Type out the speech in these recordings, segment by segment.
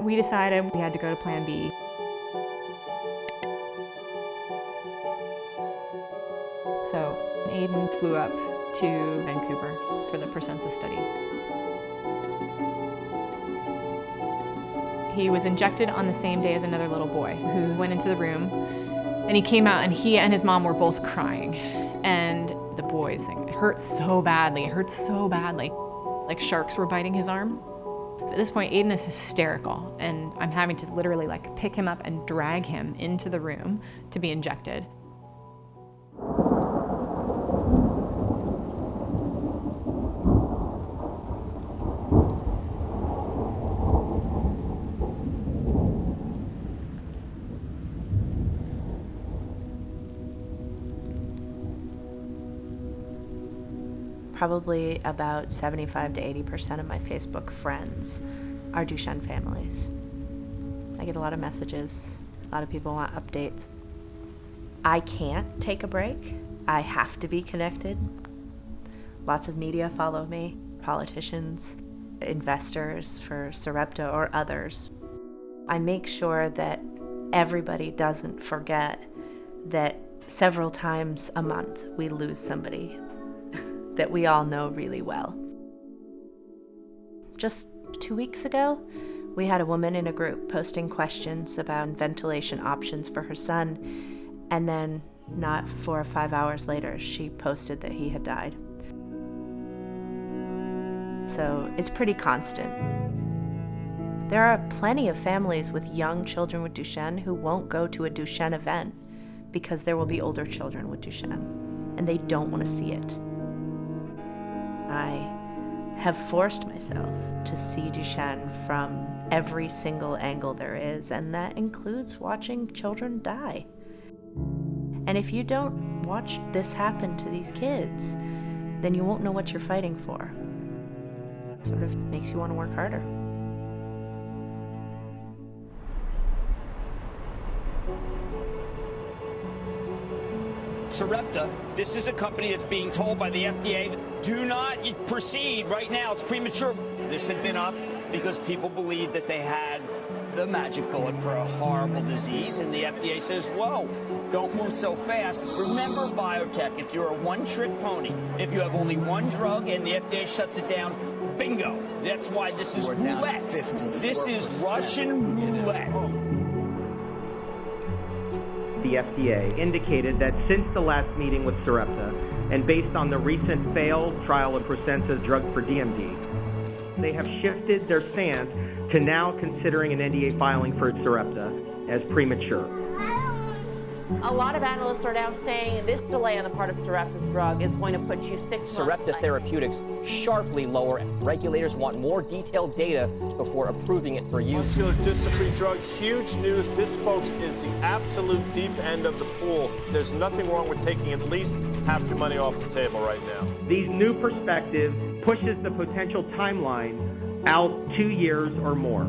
we decided we had to go to plan B. So Aiden flew up to Vancouver for the percentage study. He was injected on the same day as another little boy who went into the room, and he came out and he and his mom were both crying. And the boy saying, it hurts so badly, like sharks were biting his arm. So at this point, Aiden is hysterical, and I'm having to literally like pick him up and drag him into the room to be injected. Probably about 75 to 80% of my Facebook friends are Duchenne families. I get a lot of messages. A lot of people want updates. I can't take a break. I have to be connected. Lots of media follow me, politicians, investors for Sarepta or others. I make sure that everybody doesn't forget that several times a month we lose somebody that we all know really well. Just 2 weeks ago, we had a woman in a group posting questions about ventilation options for her son, and then not 4 or 5 hours later, she posted that he had died. So it's pretty constant. There are plenty of families with young children with Duchenne who won't go to a Duchenne event because there will be older children with Duchenne, and they don't want to see it. I have forced myself to see Duchenne from every single angle there is, and that includes watching children die. And if you don't watch this happen to these kids, then you won't know what you're fighting for. It sort of makes you want to work harder. Sarepta, this is a company that's being told by the FDA, do not proceed right now, it's premature. This had been up because people believed that they had the magic bullet for a horrible disease, and the FDA says, whoa, don't move so fast. Remember biotech, if you're a one-trick pony, if you have only one drug and the FDA shuts it down, bingo. That's why this is roulette. This is Russian roulette. The FDA indicated that since the last meeting with Sarepta, and based on the recent failed trial of Prosensa's drug for DMD, they have shifted their stance to now considering an NDA filing for Sarepta as premature. A lot of analysts are now saying this delay on the part of Sarepta's drug is going to put you 6 months. Sarepta Therapeutics sharply lower. Regulators want more detailed data before approving it for use. Muscular dystrophy drug, huge news. This, folks, is the absolute deep end of the pool. There's nothing wrong with taking at least half your money off the table right now. These new perspectives pushes the potential timeline out 2 years or more.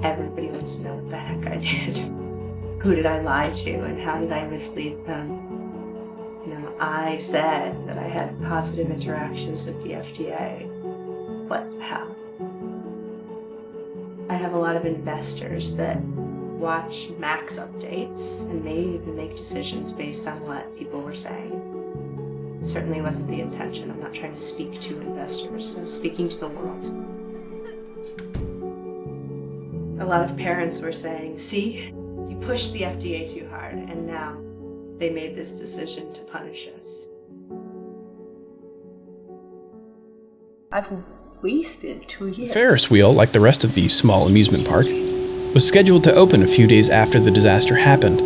Everybody wants to know what the heck I did. Who did I lie to, and how did I mislead them? You know, I said that I had positive interactions with the FDA. What? How? I have a lot of investors that watch Max updates and may even make decisions based on what people were saying. It certainly wasn't the intention. I'm not trying to speak to investors. I'm speaking to the world. A lot of parents were saying, see, you pushed the FDA too hard, and now they made this decision to punish us. I've wasted 2 years. The Ferris Wheel, like the rest of the small amusement park, was scheduled to open a few days after the disaster happened.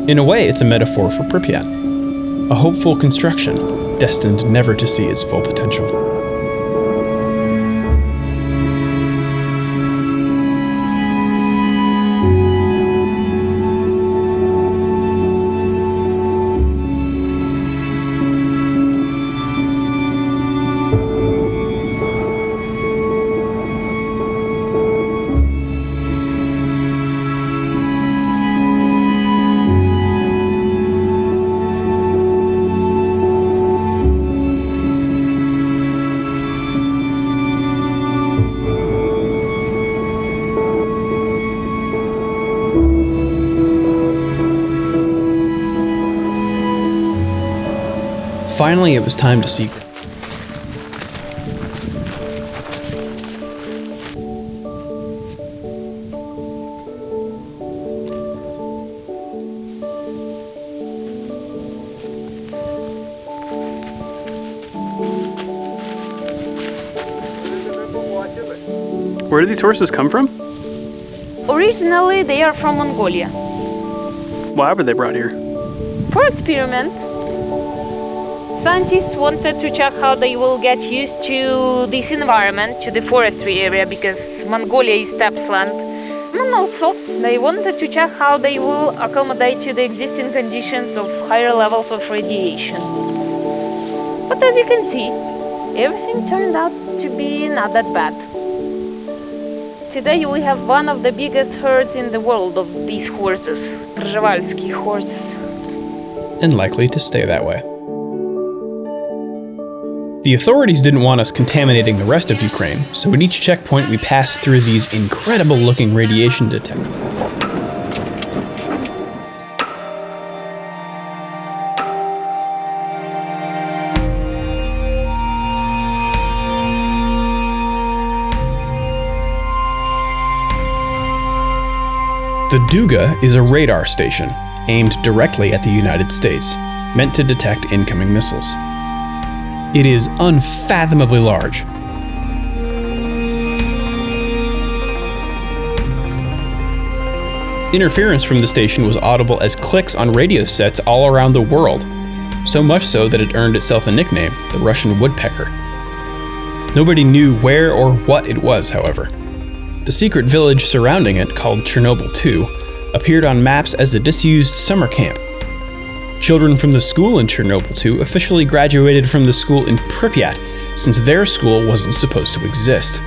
In a way, it's a metaphor for Pripyat, a hopeful construction destined never to see its full potential. Finally, it was time to see. Where do these horses come from? Originally, they are from Mongolia. Why were they brought here? For experiment. Scientists wanted to check how they will get used to this environment, to the forestry area, because Mongolia is steppes land. And also, they wanted to check how they will accommodate to the existing conditions of higher levels of radiation. But as you can see, everything turned out to be not that bad. Today we have one of the biggest herds in the world of these horses, Przewalski horses. And likely to stay that way. The authorities didn't want us contaminating the rest of Ukraine, so at each checkpoint we passed through these incredible-looking radiation detectors. The Duga is a radar station aimed directly at the United States, meant to detect incoming missiles. It is unfathomably large. Interference from the station was audible as clicks on radio sets all around the world, so much so that it earned itself a nickname, the Russian woodpecker. Nobody knew where or what it was, however. The secret village surrounding it, called Chernobyl 2, appeared on maps as a disused summer camp. Children from the school in Chernobyl 2 officially graduated from the school in Pripyat, since their school wasn't supposed to exist.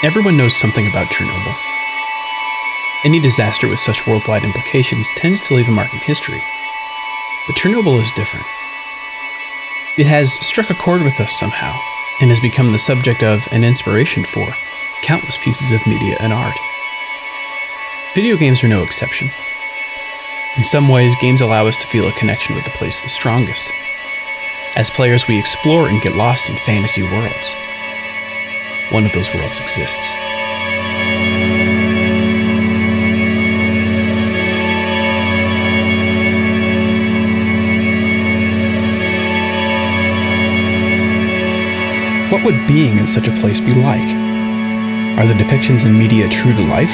Everyone knows something about Chernobyl. Any disaster with such worldwide implications tends to leave a mark in history. But Chernobyl is different. It has struck a chord with us somehow, and has become the subject of and inspiration for countless pieces of media and art. Video games are no exception. In some ways, games allow us to feel a connection with the place the strongest. As players, we explore and get lost in fantasy worlds. One of those worlds exists. What would being in such a place be like? Are the depictions in media true to life?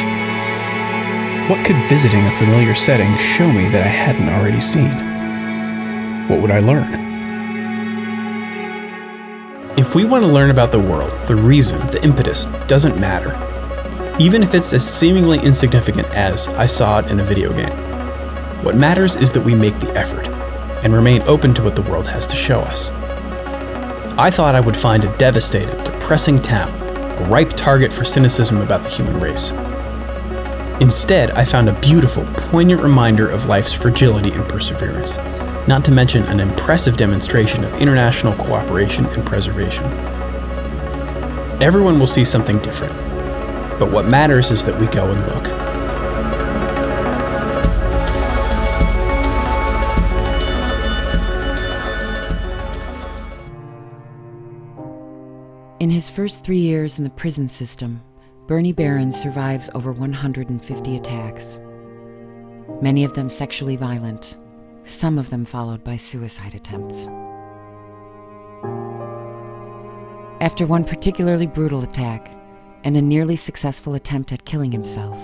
What could visiting a familiar setting show me that I hadn't already seen? What would I learn? If we want to learn about the world, the reason, the impetus, doesn't matter. Even if it's as seemingly insignificant as I saw it in a video game. What matters is that we make the effort, and remain open to what the world has to show us. I thought I would find a devastated, depressing town, a ripe target for cynicism about the human race. Instead, I found a beautiful, poignant reminder of life's fragility and perseverance. Not to mention an impressive demonstration of international cooperation and preservation. Everyone will see something different, but what matters is that we go and look. In his first 3 years in the prison system, Bernie Baran survives over 150 attacks, many of them sexually violent, some of them followed by suicide attempts. After one particularly brutal attack and a nearly successful attempt at killing himself,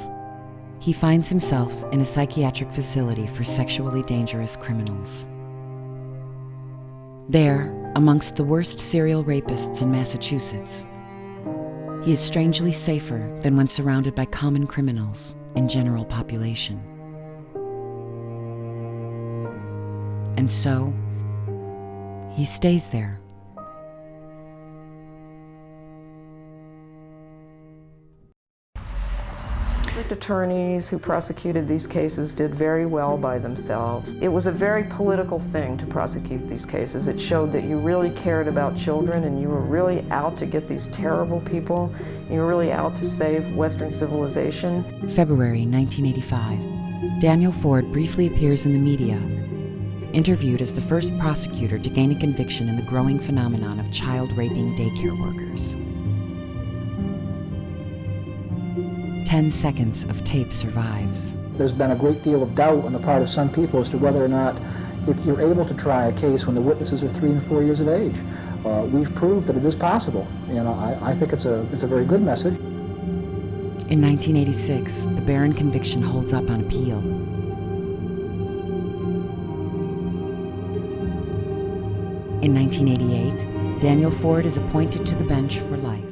he finds himself in a psychiatric facility for sexually dangerous criminals. There, amongst the worst serial rapists in Massachusetts, he is strangely safer than when surrounded by common criminals and general population. And so, he stays there, District attorneys who prosecuted these cases did very well by themselves. It was a very political thing to prosecute these cases. It showed that you really cared about children and you were really out to get these terrible people. You were really out to save Western civilization. February 1985. Daniel Ford briefly appears in the media, interviewed as the first prosecutor to gain a conviction in the growing phenomenon of child-raping daycare workers. 10 seconds of tape survives. There's been a great deal of doubt on the part of some people as to whether or not you're able to try a case when the witnesses are 3 and 4 years of age. We've proved that it is possible, and I think it's a very good message. In 1986, the Baran conviction holds up on appeal. In 1988, Daniel Ford is appointed to the bench for life.